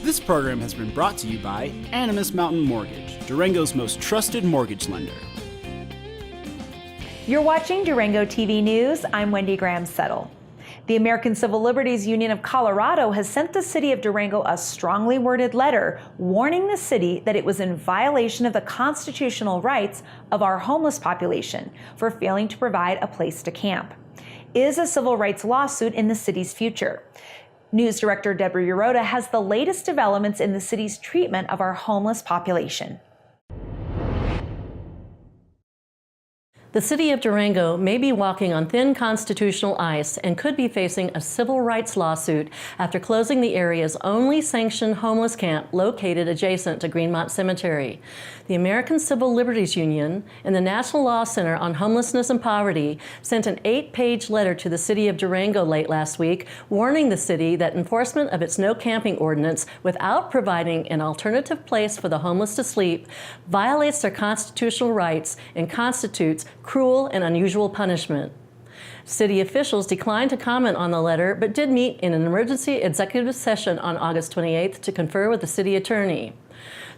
This program has been brought to you by Animas Mountain Mortgage, Durango's most trusted mortgage lender. You're watching Durango TV News. I'm Wendy Graham-Settle. The American Civil Liberties Union of Colorado has sent the city of Durango a strongly worded letter warning the city that it was in violation of the constitutional rights of our homeless population for failing to provide a place to camp. Is a civil rights lawsuit in the city's future? News Director Deborah Uroda has the latest developments in the city's treatment of our homeless population. The city of Durango may be walking on thin constitutional ice and could be facing a civil rights lawsuit after closing the area's only sanctioned homeless camp located adjacent to Greenmont Cemetery. The American Civil Liberties Union and the National Law Center on Homelessness and Poverty sent an 8-page letter to the city of Durango late last week, warning the city that enforcement of its no camping ordinance without providing an alternative place for the homeless to sleep violates their constitutional rights and constitutes cruel and unusual punishment. City officials declined to comment on the letter, but did meet in an emergency executive session on August 28th to confer with the city attorney.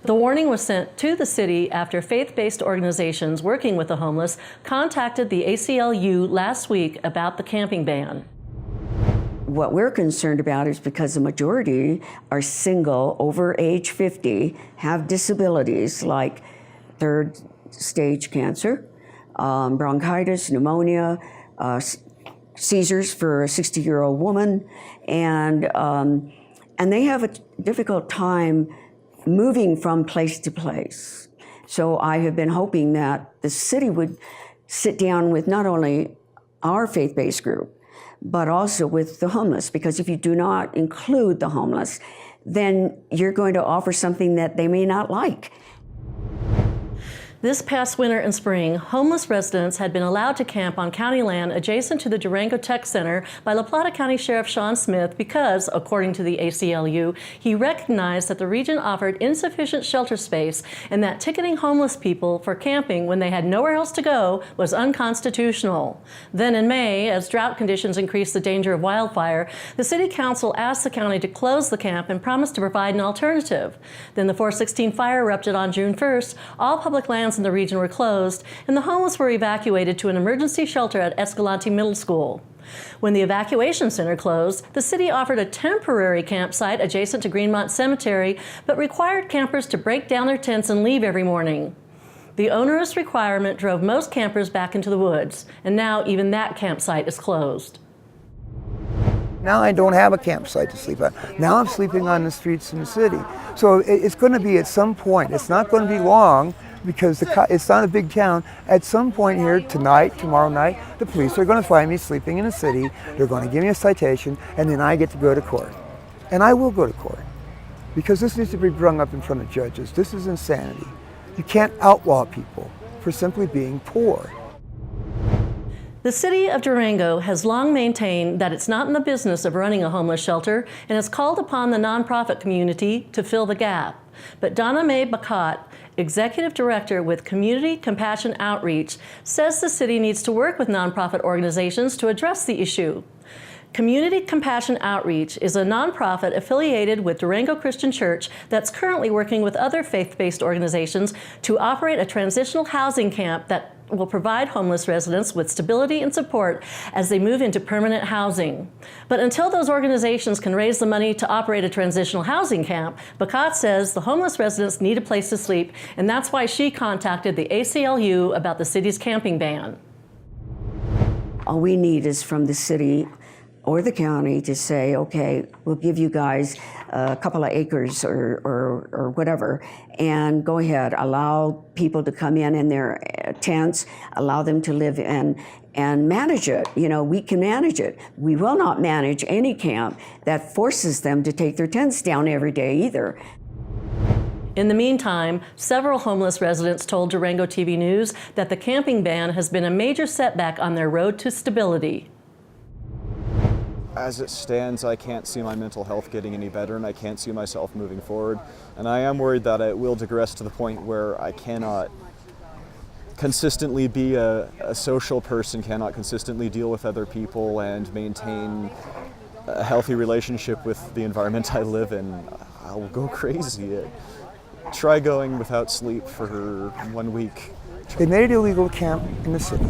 The warning was sent to the city after faith-based organizations working with the homeless contacted the ACLU last week about the camping ban. What we're concerned about is because the majority are single, over age 50, have disabilities like third-stage cancer, bronchitis, pneumonia, seizures for a 60-year-old woman, and they have a difficult time moving from place to place. So I have been hoping that the city would sit down with not only our faith-based group, but also with the homeless, because if you do not include the homeless, then you're going to offer something that they may not like. This past winter and spring, homeless residents had been allowed to camp on county land adjacent to the Durango Tech Center by La Plata County Sheriff Sean Smith because, according to the ACLU, he recognized that the region offered insufficient shelter space and that ticketing homeless people for camping when they had nowhere else to go was unconstitutional. Then in May, as drought conditions increased the danger of wildfire, the City Council asked the county to close the camp and promised to provide an alternative. Then the 416 fire erupted on June 1st. All public lands in the region were closed, and the homeless were evacuated to an emergency shelter at Escalante Middle School. When the evacuation center closed, the city offered a temporary campsite adjacent to Greenmont Cemetery, but required campers to break down their tents and leave every morning. The onerous requirement drove most campers back into the woods, and now even that campsite is closed. Now I don't have a campsite to sleep on. Now I'm sleeping on the streets in the city. So it's going to be at some point. It's not going to be long because it's not a big town. At some point here tonight, tomorrow night, the police are going to find me sleeping in the city. They're going to give me a citation, and then I get to go to court. And I will go to court because this needs to be brought up in front of judges. This is insanity. You can't outlaw people for simply being poor. The city of Durango has long maintained that it's not in the business of running a homeless shelter and has called upon the nonprofit community to fill the gap. But Donna Mae Bacot, Executive Director with Community Compassion Outreach, says the city needs to work with nonprofit organizations to address the issue. Community Compassion Outreach is a nonprofit affiliated with Durango Christian Church that's currently working with other faith-based organizations to operate a transitional housing camp that will provide homeless residents with stability and support as they move into permanent housing. But until those organizations can raise the money to operate a transitional housing camp, Bacot says the homeless residents need a place to sleep, and that's why she contacted the ACLU about the city's camping ban. All we need is from the city or the county to say, okay, we'll give you guys a couple of acres or whatever, and go ahead, allow people to come in their tents, allow them to live in, and manage it. You know, we can manage it. We will not manage any camp that forces them to take their tents down every day either. In the meantime, several homeless residents told Durango TV News that the camping ban has been a major setback on their road to stability. As it stands, I can't see my mental health getting any better, and I can't see myself moving forward. And I am worried that it will digress to the point where I cannot consistently be a social person, cannot consistently deal with other people and maintain a healthy relationship with the environment I live in. I will go crazy. Try going without sleep for 1 week. They made it illegal to camp in the city.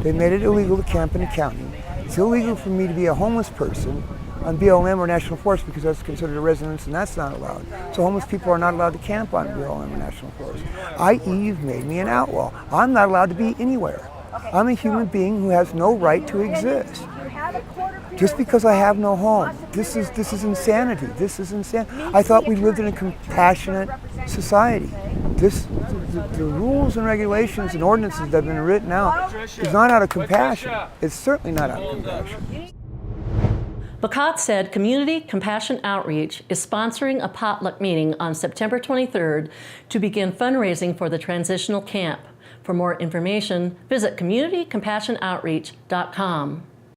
They made it illegal to camp in the county. It's illegal for me to be a homeless person on BLM or National Forest because that's considered a residence and that's not allowed. So homeless people are not allowed to camp on BLM or National Forest. i.e. you've made me an outlaw. I'm not allowed to be anywhere. I'm a human being who has no right to exist. Just because I have no home. This is insanity. This is insanity. I thought we lived in a compassionate society. The rules and regulations and ordinances that have been written out is not out of compassion. It's certainly not out of compassion. Bacot said Community Compassion Outreach is sponsoring a potluck meeting on September 23rd to begin fundraising for the transitional camp. For more information, visit communitycompassionoutreach.com.